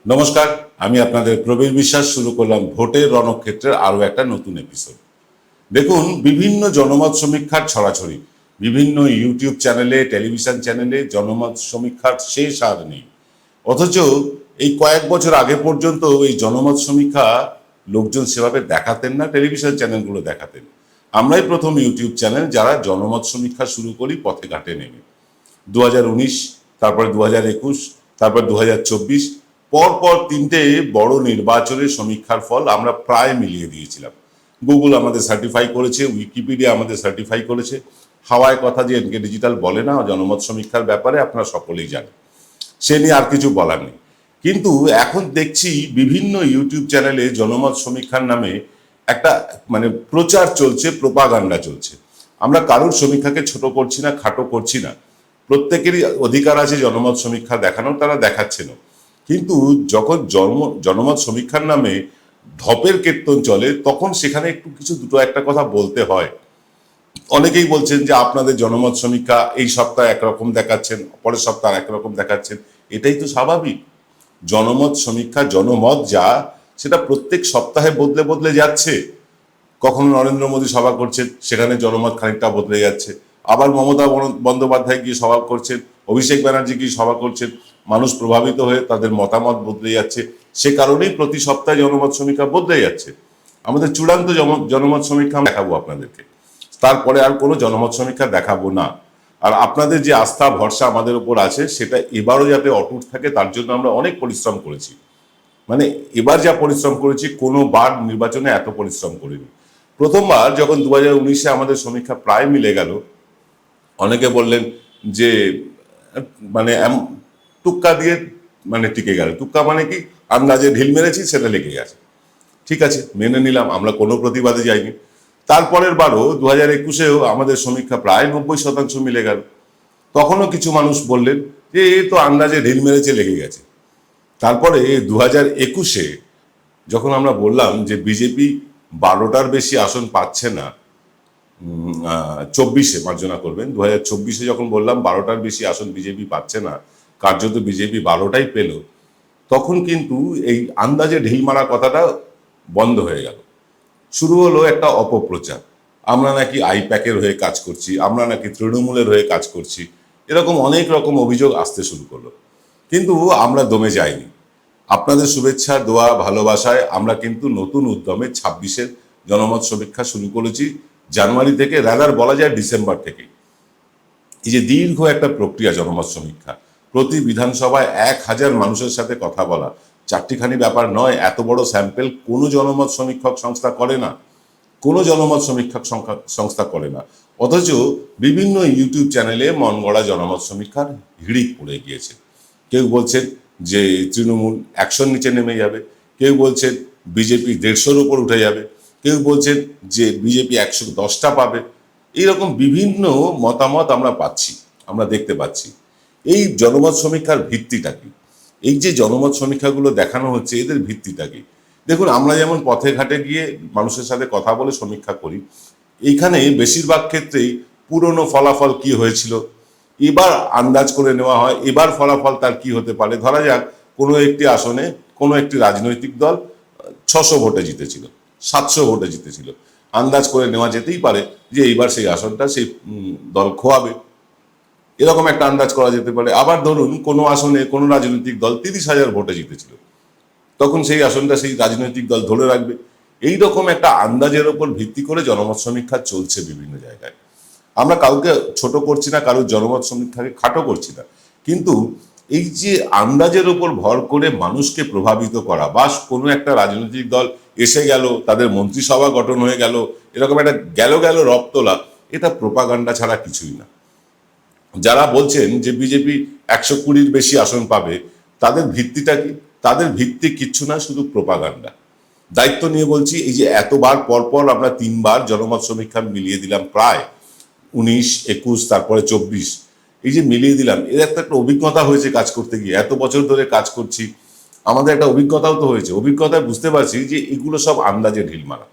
নমস্কার, আমি আপনাদের প্রবীর বিশ্বাস। শুরু করলাম ভোটের রণক্ষেত্রের আরো একটা নতুন এপিসোড। দেখুন, বিভিন্ন জনমত সমীক্ষার ছড়াছড়ি, বিভিন্ন ইউটিউব চ্যানেলে, টেলিভিশন চ্যানেলে জনমত সমীক্ষার শেষ আর নেই। অথচ এই কয়েক বছর আগে পর্যন্ত এই জনমত সমীক্ষা লোকজন সেভাবে দেখাতেন না, টেলিভিশন চ্যানেলগুলো দেখাতেন। আমরাই প্রথম ইউটিউব চ্যানেল যারা জনমত সমীক্ষা শুরু করি পথে ঘাটে নেমে। 2019, তারপরে 2021, তারপর 2024, পরপর তিনটে বড় নির্বাচনের সমীক্ষার ফল আমরা প্রায় মিলিয়ে দিয়েছিলাম। গুগল আমাদের সার্টিফাই করেছে, উইকিপিডিয়া আমাদের সার্টিফাই করেছে। হাওয়ায় কথা যে এনকে ডিজিটাল বলে না জনমত সমীক্ষার ব্যাপারে, আপনারা সকলেই জানেন। সে নিয়ে আর কিছু বলার নেই। কিন্তু এখন দেখছি বিভিন্ন ইউটিউব চ্যানেলে জনমত সমীক্ষার নামে একটা প্রচার চলছে, প্রোপাগান্ডা চলছে। আমরা কারোর সমীক্ষাকে ছোট করছি না, খাটো করছি না। প্রত্যেকেরই অধিকার আছে জনমত সমীক্ষা দেখানোর, তারা দেখাচ্ছেন। কিন্তু যখন জনমত সমীক্ষার নামে ঢপের কীর্তন চলে, তখন সেখানে একটু কিছু দুটো একটা কথা বলতে হয়। অনেকেই বলছেন যে আপনাদের জনমত সমীক্ষা এই সপ্তাহে একরকম দেখাচ্ছেন, পরের সপ্তাহে একরকম দেখাচ্ছেন। এটাই তো স্বাভাবিক। জনমত সমীক্ষা, জনমত যা, সেটা প্রত্যেক সপ্তাহে বদলে বদলে যাচ্ছে। কখনো নরেন্দ্র মোদী সভা করছেন, সেখানে জনমত খানিকটা বদলে যাচ্ছে। আবার মমতা বন্দ্যোপাধ্যায় গিয়ে সভা করছেন, অভিষেক ব্যানার্জি গিয়ে সভা করছেন, মানুষ প্রভাবিত হয়ে তাদের মতামত বদলে যাচ্ছে। সে কারণেই প্রতি সপ্তাহে জনমত সমীক্ষা বদলে যাচ্ছে। আমাদের চূড়ান্ত জনমত সমীক্ষা দেখাবো আপনাদেরকে, তারপরে আর কোনো জনমত সমীক্ষা দেখাবো না। আর আপনাদের যে আস্থা ভরসা আমাদের উপর আছে, সেটা এবারও যাতে অটুট থাকে, তার জন্য আমরা অনেক পরিশ্রম করেছি। এবার যা পরিশ্রম করেছি, কোনো বার নির্বাচনে এত পরিশ্রম করিনি। প্রথমবার যখন 2019-এ আমাদের সমীক্ষা প্রায় মিলে গেল, অনেকে বললেন যে টুক্কা দিয়ে টিকে গেল। টুক্কা মানে কি? আন্দাজে ঢিল মেরেছি, সেটা লেগে গেছে। ঠিক আছে, মেনে নিলাম, আমরা কোনো প্রতিবাদে যাইনি। তারপরের বারও 2021-এও আমাদের সমীক্ষা প্রায় 90% মিলে গেল। তখনও কিছু মানুষ বললেন যে এ তো আন্দাজে ঢিল মেরেছে, লেগে গেছে। তারপরে 2021-এ যখন আমরা বললাম যে বিজেপি 12টার বেশি আসন পাচ্ছে না, 24-এ মার্জনা করবেন, 2024-এ যখন বললাম 12টার বেশি আসন বিজেপি পাচ্ছে না, কার্যত বিজেপি 12টাই পেল, তখন কিন্তু এই আন্দাজে ঢিল মারা কথাটা বন্ধ হয়ে গেল। শুরু হলো একটা অপপ্রচার। আমরা নাকি আইপ্যাকের হয়ে কাজ করছি, আমরা নাকি তৃণমূলের হয়ে কাজ করছি, এরকম অনেক রকম অভিযোগ আসতে শুরু করলো। কিন্তু আমরা দমে যাইনি। আপনাদের শুভেচ্ছা, দোয়া, ভালোবাসায় আমরা কিন্তু নতুন উদ্যমে 26-এর জনমত সমীক্ষা শুরু করেছি। জানুয়ারি থেকে, রাদার বলা যায় ডিসেম্বর থেকে। এই যে দীর্ঘ একটা প্রক্রিয়া জনমত সমীক্ষা, প্রতি বিধানসভায় 1000 মানুষের সাথে কথা বলা, চারটিখানি ব্যাপার নয়। এত বড় স্যাম্পেল কোনো জনমত সমীক্ষক সংস্থা করে না, কোনো জনমত সমীক্ষক সংস্থা করে না। অথচ বিভিন্ন ইউটিউব চ্যানেলে মন গড়া জনমত সমীক্ষার হিড়িক পড়ে গিয়েছে। কেউ বলছেন যে তৃণমূল 100-র নিচে নেমে যাবে, কেউ বলছেন বিজেপি 150-র উপর উঠে যাবে, কেউ বলছেন যে বিজেপি 110টা পাবে। এইরকম বিভিন্ন মতামত আমরা পাচ্ছি, আমরা দেখতে পাচ্ছি। এই জনমত সমীক্ষার ভিত্তিটা কি? এই যে জনমত সমীক্ষাগুলো দেখানো হচ্ছে, এদের ভিত্তিটা কি? দেখুন, আমরা যেমন পথে ঘাটে গিয়ে মানুষের সাথে কথা বলে সমীক্ষা করি, এইখানে বেশিরভাগ ক্ষেত্রেই পুরনো ফলাফল কি হয়েছিল এবার আন্দাজ করে নেওয়া হয়। এবার ফলাফল তার কি হতে পারে। ধরা যাক কোনো একটি আসনে কোনো একটি রাজনৈতিক দল 600 ভোটে জিতেছিল, 700 ভোটে জিতেছিল। আন্দাজ করে নেওয়া যেতেই পারে যে এইবার সেই আসনটা সেই দল খোয়াবে, এরকম একটা আন্দাজ করা যেতে পারে। আবার ধরুন কোনো আসনে কোনো রাজনৈতিক দল 30,000 ভোটে জিতেছিল, তখন সেই আসনটা সেই রাজনৈতিক দল ধরে রাখবে। এই রকম একটা আন্দাজের ওপর ভিত্তি করে জনমত সমীক্ষা চলছে বিভিন্ন জায়গায়। আমরা কাউকে ছোট করছি না, কারোর জনমত সমীক্ষাকে খাটো করছি না। কিন্তু এই যে আন্দাজের ওপর ভর করে মানুষকে প্রভাবিত করা, বা কোনো একটা রাজনৈতিক দল এসে গেল, তাদের মন্ত্রিসভা গঠন হয়ে গেল, এরকম একটা গেল রব তোলা, এটা প্রোপাগান্ডা ছাড়া কিছুই না। যারা বলছেন যে বিজেপি 120-র বেশি আসন পাবে, তাদের ভিত্তিটা কি? তাদের ভিত্তি কিচ্ছু না, শুধু প্রোপাগান্ডা। দায়িত্ব নিয়ে বলছি, এই যে এতবার পরপর আমরা 3বার জনমত সমীক্ষা মিলিয়ে দিলাম, প্রায় 19, 21, তারপরে 24, এই যে মিলিয়ে দিলাম, এর একটা অভিজ্ঞতা হয়েছে কাজ করতে গিয়ে। এত বছর ধরে কাজ করছি, আমাদের একটা অভিজ্ঞতাও তো হয়েছে। অভিজ্ঞতায় বুঝতে পারছি যে এগুলো সব আন্দাজে ঢিল মারা,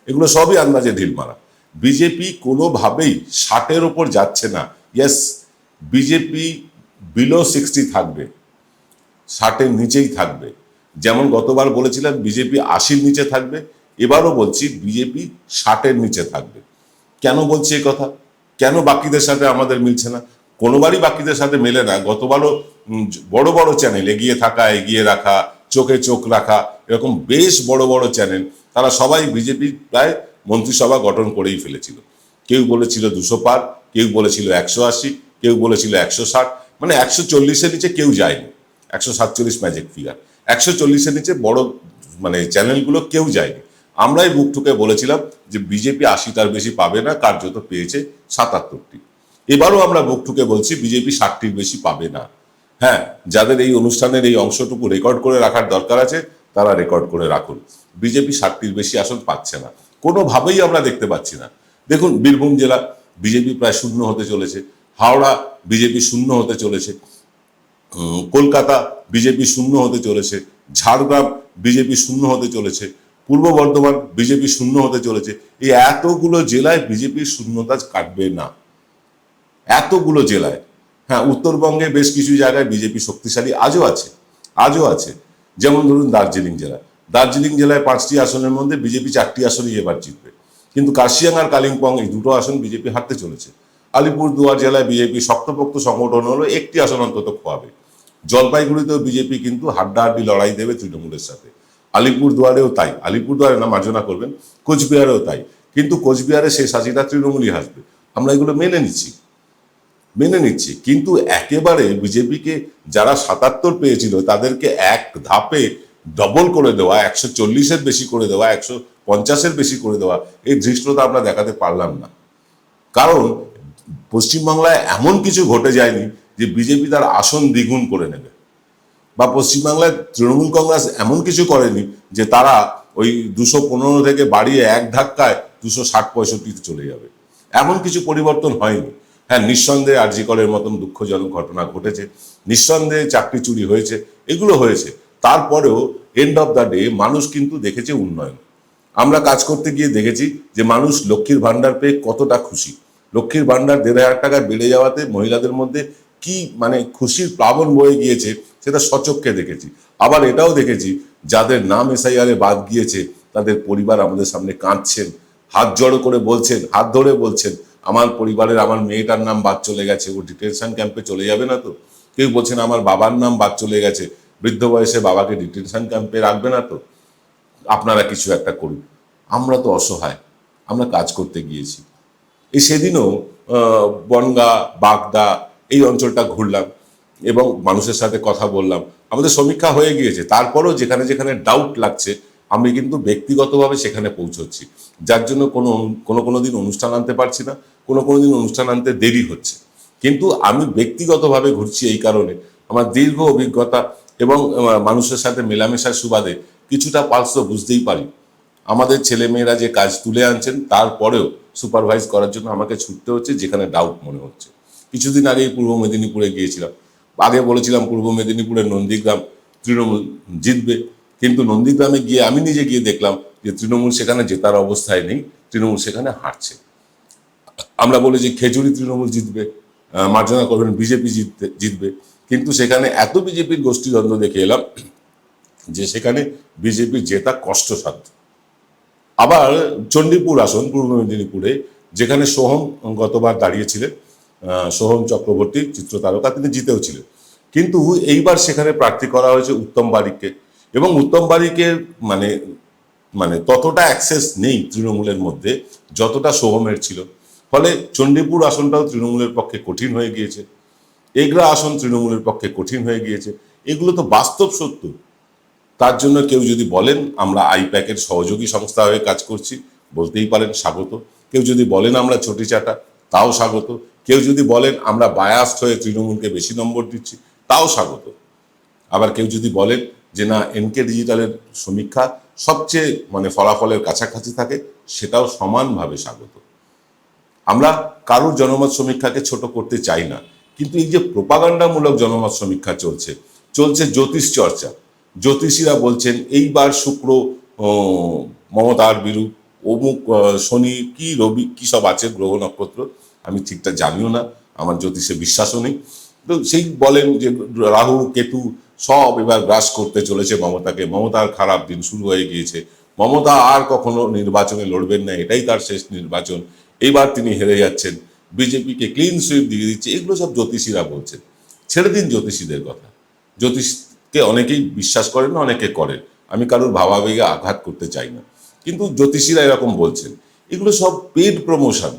এগুলো সবই আন্দাজে ঢিল মারা। বিজেপি কোনোভাবেই 60-এর ওপর যাচ্ছে না। ইয়েস, বিজেপি বিলো 60 থাকবে, 60-এর নিচেই থাকবে। যেমন গতবার বলেছিলাম বিজেপি 80-র নিচে থাকবে, এবারও বলছি বিজেপি 60-এর নিচে থাকবে। কেন বলছি এই কথা? কেন বাকিদের সাথে আমাদের মিলছে না? কোনোবারই বাকিদের সাথে মেলে না। গতবারও বড় বড় চ্যানেল, এগিয়ে থাকা, এগিয়ে রাখা, চোখে চোখ রাখা, এরকম বেশ বড় বড় চ্যানেল, তারা সবাই বিজেপি প্রায় মন্ত্রিসভা গঠন করেই ফেলেছিল। কেউ বলেছিল 200 পার, কেউ বলেছিল 180, কেউ বলেছিল 160, মানে 140-এর নিচে কেউ যায়নি। 147 ম্যাজিক ফিগার, 140-এর নিচে বড় মানে চ্যানেলগুলো কেউ যায়নি। আমরাই বুক ঠুকে বলেছিলাম যে বিজেপি 80টার বেশি পাবে না, কার্যত পেয়েছে 77টি। এবারও আমরা বুক ঠুকে বলছি বিজেপি 60টির বেশি পাবে না। হ্যাঁ, যাদের এই অনুষ্ঠানের এই অংশটুকু রেকর্ড করে রাখার দরকার আছে তারা রেকর্ড করে রাখুন। বিজেপি 60টির বেশি আসন পাচ্ছে না, কোনোভাবেই আমরা দেখতে পাচ্ছি না। দেখুন, বীরভূম জেলা বিজেপি প্রায় শূন্য হতে চলেছে, হাওড়া বিজেপি শূন্য হতে চলেছে, কলকাতা বিজেপি শূন্য হতে চলেছে, ঝাড়গ্রাম বিজেপি শূন্য হতে চলেছে, পূর্ব বর্ধমান বিজেপি শূন্য হতে চলেছে। এই এতগুলো জেলায় বিজেপির শূন্যতা কাটবে না, এতগুলো জেলায়। হ্যাঁ, উত্তরবঙ্গে বেশ কিছু জায়গায় বিজেপি শক্তিশালী আজও আছে। যেমন ধরুন দার্জিলিং জেলায় 5টি আসনের মধ্যে বিজেপি 4টি আসনই এবার জিতবে, কিন্তু কার্শিয়াং আর কালিম্পং এই দুটো আসন বিজেপি হারতে চলেছে। আলিপুরদুয়ার জেলায় বিজেপি শক্তপোক্ত সংগঠন হলো, একটি আসন অন্তত খোয়াবে। জলপাইগুড়িতেও বিজেপি কিন্তু হাড্ডাহাড্ডি লড়াই দেবে তৃণমূলের সাথে। আলিপুরদুয়ারেও তাই, আলিপুরদুয়ারে না, মার্জনা করবেন, কোচবিহারেও তাই। কিন্তু কোচবিহারে শেষ হাসিটা তৃণমূলই হাসবে, আমরা এগুলো মেনে নিচ্ছি। কিন্তু একেবারে বিজেপিকে যারা 77 পেয়েছিল তাদেরকে এক ধাপে ডবল করে দেওয়া, 140-এর বেশি করে দেওয়া, 150-এর বেশি করে দেওয়া, এই ধৃষ্টতা আমরা দেখাতে পারলাম না। কারণ পশ্চিমবাংলায় এমন কিছু ঘটে যায়নি যে বিজেপি তার আসন দ্বিগুণ করে নেবে, বা পশ্চিমবাংলায় তৃণমূল কংগ্রেস এমন কিছু করেনি যে তারা ওই 215 থেকে বাড়িয়ে এক ধাক্কায় 260-65 চলে যাবে। এমন কিছু পরিবর্তন হয়নি। হ্যাঁ, নিঃসন্দেহে আরজি করের মতন দুঃখজনক ঘটনা ঘটেছে, নিঃসন্দেহে চাকরি চুরি হয়েছে, এগুলো হয়েছে। তারপরেও এন্ড অফ দ্য ডে মানুষ কিন্তু দেখেছে উন্নয়ন। আমরা কাজ করতে গিয়ে দেখেছি যে মানুষ লক্ষ্মীর ভান্ডার পেয়ে কতটা খুশি। লক্ষ্মীর ভান্ডার 1,500 টাকা বেড়ে যাওয়াতে মহিলাদের মধ্যে কি মানে খুশির প্লাবন বয়ে গিয়েছে, সেটা সচক্ষে দেখেছি। আবার এটাও দেখেছি যাদের নাম এসআইআরে বাদ গিয়েছে তাদের পরিবার আমাদের সামনে কাঁদছেন, হাত জড়ো করে বলছেন, হাত ধরে বলছেন, আমার পরিবারের আমার মেয়েটার নাম বাদ চলে গেছে, ও ডিটেনশন ক্যাম্পে চলে যাবে না তো? কেউ বলছেন আমার বাবার নাম বাদ চলে গেছে, বৃদ্ধ বয়সে বাবাকে ডিটেনশন ক্যাম্পে রাখবে না তো? আপনারা কিছু একটা করুন। আমরা তো অসহায়, আমরা কাজ করতে গিয়েছি। এই সেদিনও বনগাঁ, বাগদা এই অঞ্চলটা ঘুরলাম এবং মানুষের সাথে কথা বললাম। আমাদের সমীক্ষা হয়ে গিয়েছে, তারপরেও যেখানে যেখানে ডাউট লাগছে আমি কিন্তু ব্যক্তিগতভাবে সেখানে পৌঁছচ্ছি, যার জন্য কোনো দিন অনুষ্ঠান আনতে পারছি না, কোনো দিন অনুষ্ঠান আনতে দেরি হচ্ছে। কিন্তু আমি ব্যক্তিগতভাবে ঘুরছি এই কারণে আমার দীর্ঘ অভিজ্ঞতা এবং মানুষের সাথে মেলামেশার সুবাদে কিছুটা পালস তো বুঝতেই পারি। আমাদের ছেলেমেয়েরা যে কাজ তুলে আনছেন তারপরেও সুপারভাইজ করার জন্য আমাকে ছুটতে হচ্ছে যেখানে ডাউট মনে হচ্ছে। কিছুদিন আগেই পূর্ব মেদিনীপুরে গিয়েছিলাম, আগে বলেছিলাম পূর্ব মেদিনীপুরের নন্দীগ্রাম তৃণমূল জিতবে, কিন্তু নন্দীগ্রামে গিয়ে আমি নিজে গিয়ে দেখলাম যে তৃণমূল সেখানে জেতার অবস্থায় নেই, তৃণমূল সেখানে হারছে। আমরা বলি যে খেজুরি তৃণমূল জিতবে, মার্জনা করবেন বিজেপি জিতবে, কিন্তু সেখানে এত বিজেপির গোষ্ঠীদ্বন্দ্ব দেখে এলাম যে সেখানে বিজেপির জেতা কষ্টসাধ্য। আবার চণ্ডীপুর আসন পূর্ব মেদিনীপুরে, যেখানে সোহম গতবার দাঁড়িয়েছিলেন, সোহম চক্রবর্তী চিত্রতারকা, তিনি জিতেও ছিলেন, কিন্তু এইবার সেখানে প্রার্থী করা হয়েছে উত্তম বারিককে, এবং উত্তম বারিকের মানে মানে ততটা অ্যাক্সেস নেই তৃণমূলের মধ্যে যতটা সোহমের ছিল। ফলে চণ্ডীপুর আসনটাও তৃণমূলের পক্ষে কঠিন হয়ে গিয়েছে, এগরা আসন তৃণমূলের পক্ষে কঠিন হয়ে গিয়েছে। এগুলো তো বাস্তব সত্য। তার জন্য কেউ যদি বলেন আমরা আইপ্যাকের সহযোগী সংস্থা হয়ে কাজ করছি, বলতেই পারেন, স্বাগত। কেউ যদি বলেন আমরা ছটি চাটা, তাও স্বাগত। কেউ যদি বলেন আমরা বায়াস্ট হয়ে তৃণমূলকে বেশি নম্বর দিচ্ছি, তাও স্বাগত। আবার কেউ যদি বলেন যে না, এনকে ডিজিটালের সমীক্ষা সবচেয়ে ফলাফলের কাছাকাছি থাকে, সেটাও সমানভাবে স্বাগত। আমরা কারোর জনমত সমীক্ষাকে ছোট করতে চাই না, কিন্তু এই যে প্রোপাগান্ডামূলক জনমত সমীক্ষা চলছে জ্যোতিষ চর্চা, জ্যোতিষীরা বলছেন এইবার শুক্র মমতার বিরূপ, অমুক শনি কি রবি কি সব আছে গ্রহ নক্ষত্র, আমি ঠিকঠাক জানিও না, আমার জ্যোতিষে বিশ্বাসও নেই। তো সেই বলেন যে রাহু কেতু সব এবার গ্রাস করতে চলেছে মমতাকে। মমতার খারাপ দিন শুরু হয়ে গিয়েছে, মমতা আর কখনো নির্বাচনে লড়বেন না, এটাই তার শেষ নির্বাচন, এবার তিনি হেরে যাচ্ছেন, বিজেপিকে ক্লিন সুইপ দিয়ে দিচ্ছে, এগুলো সব জ্যোতিষীরা বলছেন। ছেড়ে দিন জ্যোতিষীদের কথা। জ্যোতিষকে অনেকেই বিশ্বাস করেন না, অনেকে করেন, আমি কারোর ভাবাবেগে আঘাত করতে চাই না, কিন্তু জ্যোতিষীরা এরকম বলছেন। এগুলো সব পেড প্রমোশন,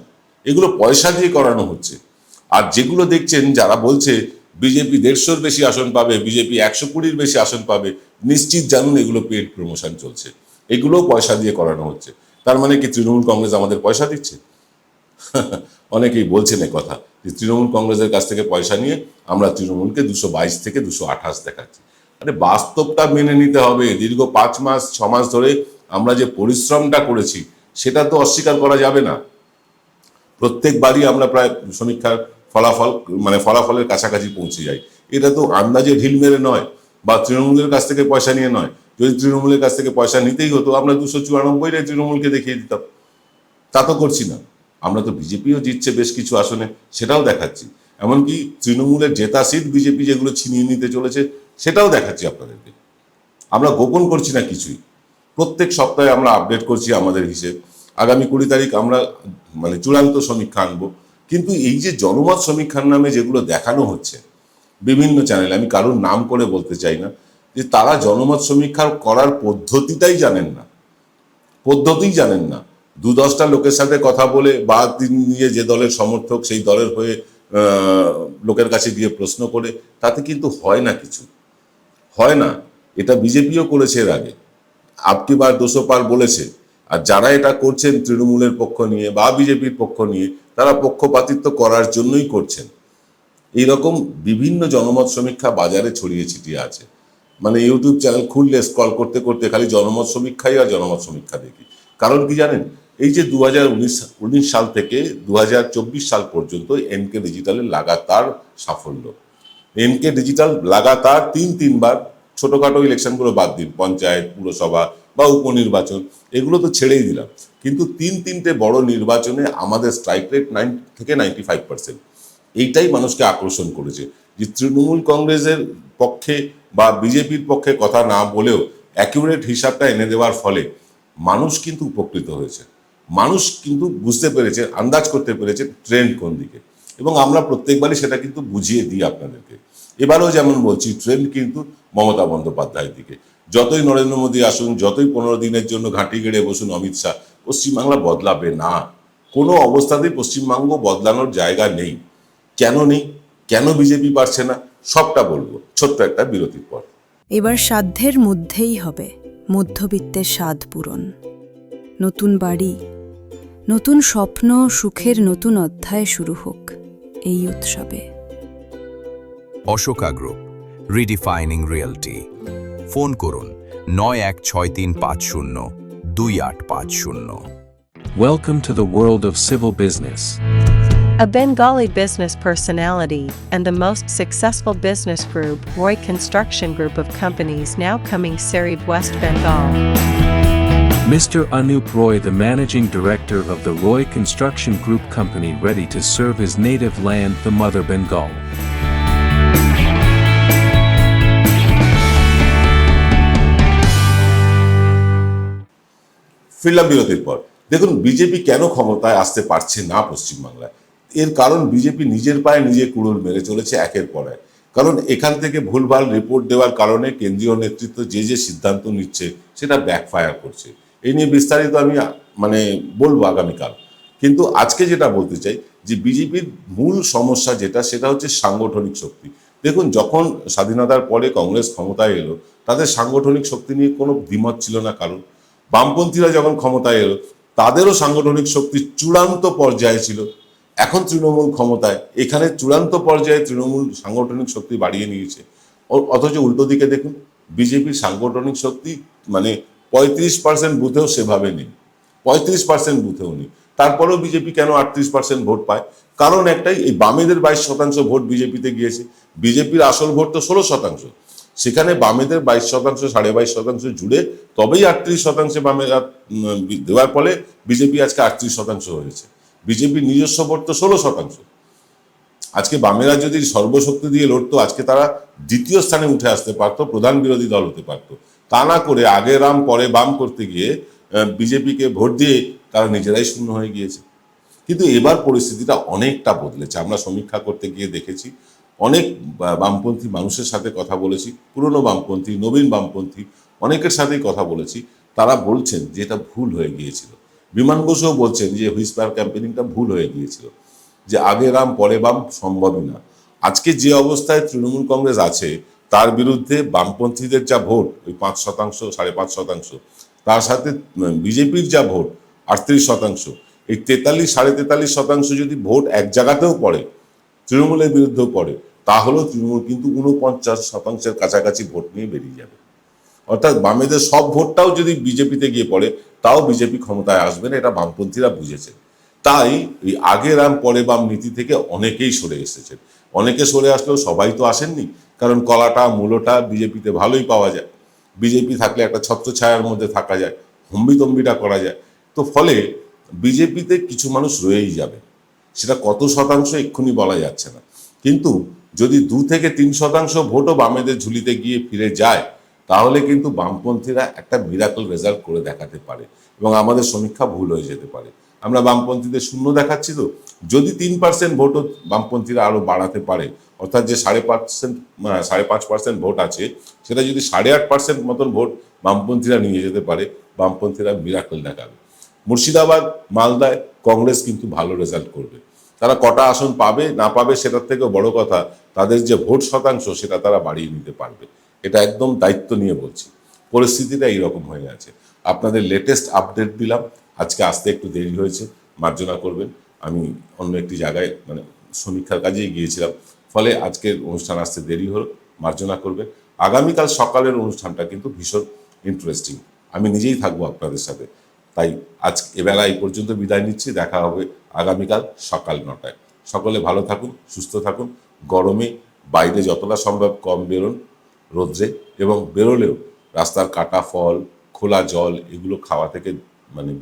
এগুলো পয়সা দিয়ে করানো হচ্ছে। আর যেগুলো দেখছেন যারা বলছে বিজেপি 150-র বেশি আসন পাবে, বিজেপি 120-র বেশি আসন পাবে, নিশ্চিত জানুন এগুলো পেড প্রমোশন চলছে, এগুলো পয়সা দিয়ে করানো হচ্ছে। তার মানে কি তৃণমূল কংগ্রেস আমাদের পয়সা দিচ্ছে? অনেকেই বলছেন কথা যে তৃণমূল কংগ্রেসের কাছ থেকে পয়সা নিয়ে আমরা তৃণমূলকে 222 থেকে 228 দেখাচ্ছি। আরে বাস্তবটা মেনে নিতে হবে। দীর্ঘ 5 মাস 6 মাস ধরে আমরা যে পরিশ্রমটা করেছি সেটা তো অস্বীকার করা যাবে না। প্রত্যেকবারই আমরা প্রায় সমীক্ষার ফলাফলের কাছাকাছি পৌঁছে যাই। এটা তো আন্দাজে ঢিল মেরে নয়, বা তৃণমূলের কাছ থেকে পয়সা নিয়ে নয়। যদি তৃণমূলের কাছ থেকে পয়সা নিতেই হতো আমরা 294 তৃণমূলকে দেখিয়ে দিতাম। তা তো করছি না। আমরা তো বিজেপিও জিতছে বেশ কিছু আসনে, সেটাও দেখাচ্ছি। এমনকি তৃণমূলের জেতা সিট বিজেপি যেগুলো ছিনিয়ে নিতে চলেছে সেটাও দেখাচ্ছি আপনাদেরকে। আমরা গোপন করছি না কিছুই। প্রত্যেক সপ্তাহে আমরা আপডেট করছি আমাদের হিসেব। আগামী 20 তারিখ আমরা চূড়ান্ত সমীক্ষা আনবো। কিন্তু এই যে জনমত সমীক্ষার নামে যেগুলো দেখানো হচ্ছে বিভিন্ন চ্যানেলে, আমি কারোর নাম করে বলতে চাই না, যে তারা জনমত সমীক্ষা করার পদ্ধতিটাই জানেন না, পদ্ধতিই জানেন না। 2-10টা লোকের সাথে কথা বলে বা তিনি নিজে যে দলের সমর্থক সেই দলের হয়ে লোকের কাছে গিয়ে প্রশ্ন করে তাতে কিন্তু হয় না, কিছু হয় না। এটা বিজেপিও করেছে এর আগে, আপকি বার 200 পার বলেছে। আর যারা এটা করছেন তৃণমূলের পক্ষ নিয়ে বা বিজেপির পক্ষ নিয়ে, তারা পক্ষপাতিত্ব করার জন্যই করছেন। এইরকম বিভিন্ন জনমত সমীক্ষা বাজারে ছড়িয়ে ছিটিয়ে আছে। ইউটিউব চ্যানেল খুললে স্ক্রল করতে করতে খালি জনমত সমীক্ষাই আর জনমত সমীক্ষা দেখি। কারণ কি জানেন, এই যে 2019 সাল থেকে 2024 সাল পর্যন্ত এনকে ডিজিটালের লাগাতার সাফল্য। এনকে ডিজিটাল লাগাতার 3বার, ছোটখাটো ইলেকশনগুলো বাদ দিন, পঞ্চায়েত, পুরসভা বা উপনির্বাচন এগুলো তো ছেড়েই দিলাম, কিন্তু 3টে বড় নির্বাচনে আমাদের স্ট্রাইক রেট 90 থেকে 95%। এইটাই মানুষকে আকর্ষণ করেছে যে তৃণমূল কংগ্রেসের পক্ষে বা বিজেপির পক্ষে কথা না বলেও অ্যাকিউরেট হিসাবটা এনে দেওয়ার ফলে মানুষ কিন্তু উপকৃত হয়েছে। মানুষ কিন্তু বুঝতে পেরেছে, আন্দাজ করতে পেরেছে ট্রেন্ড কোন দিকে, এবং আমরা প্রত্যেকবারই সেটা কিন্তু বুঝিয়ে দিই আপনাদেরকে। এবারেও যেমন বলছি, ট্রেন্ড কিন্তু মমতা বন্দ্যোপাধ্যায়ের দিকে। যতই নরেন্দ্র মোদী আসুন, যতই 15 দিনের জন্য ঘাঁটি গেড়ে বসুন অমিত শাহ, পশ্চিমবাংলা বদলাবে না। কোনো অবস্থাতেই পশ্চিমবঙ্গ বদলানোর জায়গা নেই। কেন নেই, কেন বিজেপি পারছে না, সবটা বলবো ছোট্ট একটা বিরতির পর। এবার সাধ্যের মধ্যেই হবে মধ্যবিত্তের স্বাদ পূরণ। নতুন বাড়ি, নতুন স্বপ্ন, সুখের নতুন অধ্যায় শুরু হোক এই উৎসবে। Ashoka group, রিডিফাইনিং realty. ফোন করুন 9163502850। Welcome to the world of civil business. A Bengali business personality and the most successful business group, Roy Construction Group of companies, now coming Sarib, West Bengal. Mr. Anup Roy, the managing director of the Roy Construction Group company, ready to serve his native land, the mother Bengal. ফিরলাম বিরতির পর। দেখুন BJP কেন ক্ষমতায় আসতে পারছে না পশ্চিমবাংলায়। এর কারণ বিজেপি নিজের পায়ে নিজে কুড়ুল মেরে চলেছে একের পর এক। কারণ এখান থেকে ভুলভাল রিপোর্ট দেওয়ার কারণে কেন্দ্রীয় নেতৃত্ব যে সিদ্ধান্ত নিচ্ছে সেটা ব্যাকফায়ার করছে। এই নিয়ে বিস্তারিত আমি বলবো আগামীকাল। কিন্তু আজকে যেটা বলতে চাই যে বিজেপির মূল সমস্যা সেটা হচ্ছে সাংগঠনিক শক্তি। দেখুন যখন স্বাধীনতার পরে কংগ্রেস ক্ষমতায় এলো, তাদের সাংগঠনিক শক্তি নিয়ে কোনো দ্বিমত ছিল না কারণ। বামপন্থীরা যখন ক্ষমতায় এলো তাদেরও সাংগঠনিক শক্তি চূড়ান্ত পর্যায়ে ছিল। এখন তৃণমূল ক্ষমতায়, এখানে চূড়ান্ত পর্যায়ে তৃণমূল সাংগঠনিক শক্তি বাড়িয়ে নিয়েছে। অথচ উল্টো দিকে দেখুন বিজেপির সাংগঠনিক শক্তি 35% বুথেও সেভাবে নেই, 35% বুথেও নেই। তারপরেও বিজেপি কেন 38% ভোট পায়? কারণ একটাই, এই বামেদের 22% ভোট বিজেপিতে গিয়েছে। বিজেপির আসল ভোট তো 16%, সেখানে বামেদের 22%, 22.5% জুড়ে তবেই 38% বামেরা দেওয়ার ফলে বিজেপি আজকে 38% হয়েছে। বিজেপির নিজস্ব ভোট তো 16%। আজকে বামেরা যদি সর্বশক্তি দিয়ে লড়তো, আজকে তারা দ্বিতীয় স্থানে উঠে আসতে পারতো, প্রধান বিরোধী দল হতে পারতো। তা না করে আগে রাম পরে বাম করতে গিয়ে বিজেপিকে ভোট দিয়ে তারা নিজেরাই শূন্য হয়ে গিয়েছে। কিন্তু এবার পরিস্থিতিটা অনেকটা বদলেছে। আমরা সমীক্ষা করতে গিয়ে দেখেছি, অনেক বামপন্থী মানুষের সাথে কথা বলেছি, পুরনো বামপন্থী, নবীন বামপন্থী, অনেকের সাথেই কথা বলেছি। তারা বলছেন যে এটা ভুল হয়ে গিয়েছিল। বিমান বসুও বলছেন যে হুইসপার ক্যাম্পেনিংটা ভুল হয়ে গিয়েছিল, যে আগে রাম পরে বাম সম্ভবই না। আজকে যে অবস্থায় তৃণমূল কংগ্রেস আছে, তার বিরুদ্ধে বামপন্থীদের যা ভোট ওই 5%, 5.5%, তার সাথে বিজেপির যা ভোট 38%, এই 43-43.5% যদি ভোট এক জায়গাতেও পড়ে, তৃণমূলের বিরুদ্ধেও পড়ে, তাহলেও তৃণমূল কিন্তু 49%-এর কাছাকাছি ভোট নিয়ে বেরিয়ে যাবে। অর্থাৎ বামেদের সব ভোটটাও যদি বিজেপিতে গিয়ে পড়ে, তাও বিজেপি ক্ষমতায় আসবে না, এটা বামপন্থীরা বুঝেছে। তাই এই আগে রাম পরে বাম নীতি থেকে অনেকেই সরে এসেছেন। অনেকে সরে আসলেও সবাই তো আসেননি, কারণ কলাটা মূলটা বিজেপিতে ভালোই পাওয়া যায়। বিজেপি থাকলে একটা ছত্রছায়ার মধ্যে থাকা যায়, হম্বিতম্বিটা করা যায়। তো ফলে বিজেপিতে কিছু মানুষ রয়েই যাবে, সেটা কত শতাংশ এক্ষুনি বলা যাচ্ছে না। কিন্তু যদি 2-3% ভোটও বামেদের ঝুলিতে গিয়ে ফিরে যায়, তাহলে কিন্তু বামপন্থীরা একটা মিরাকল রেজাল্ট করে দেখাতে পারে এবং আমাদের সমীক্ষা ভুল হয়ে যেতে পারে। আমরা বামপন্থীদের শূন্য দেখাচ্ছি, তো যদি 3% ভোটও বামপন্থীরা আরো বাড়াতে পারে, অর্থাৎ যে 5.5% ভোট আছে, সেটা যদি 8.5% মতন ভোট বামপন্থীরা নিয়ে যেতে পারে, বামপন্থীরা মিরাকল দেখাবে। মুর্শিদাবাদ, মালদায় কংগ্রেস কিন্তু ভালো রেজাল্ট করবে। তারা কটা আসন পাবে না পাবে সেটার থেকে বড় কথা, তাদের যে ভোট শতাংশ সেটা তারা বাড়িয়ে নিতে পারবে। এটা একদম দায়িত্ব নিয়ে বলছি। পরিস্থিতিটা এইরকম হয়ে আছে। আপনাদের লেটেস্ট আপডেট দিলাম। আজকে আসতে একটু দেরি হয়েছে, মার্জনা করবেন। আমি অন্য একটি জায়গায় সমীক্ষার কাজেই গিয়েছিলাম, ফলে আজকের অনুষ্ঠান আসতে দেরি হলো, মার্জনা করবেন। আগামীকাল সকালের অনুষ্ঠানটা কিন্তু ভীষণ ইন্টারেস্টিং। আমি নিজেই থাকবো আপনাদের সাথে। তাই আজ এবেলা এই পর্যন্ত বিদায় নিচ্ছি। দেখা হবে আগামীকাল সকাল 9টায়। সকলে ভালো থাকুন, সুস্থ থাকুন। গরমে বাইরে যতটা সম্ভব কম বেরোন রোদ্রে, এবং বেরোলেও রাস্তার কাটা ফল, খোলা জল এগুলো খাওয়া থেকে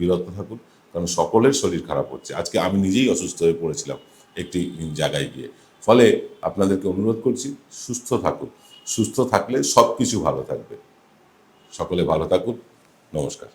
বিরত থাকুন, কারণ সকলের শরীর খারাপ হচ্ছে। আজকে আমি নিজেই অসুস্থ হয়ে পড়েছিলাম একটি জায়গায় গিয়ে। ফলে আপনাদেরকে অনুরোধ করছি, সুস্থ থাকুন। সুস্থ থাকলে সব কিছু ভালো থাকবে। সকলে ভালো থাকুন। নমস্কার।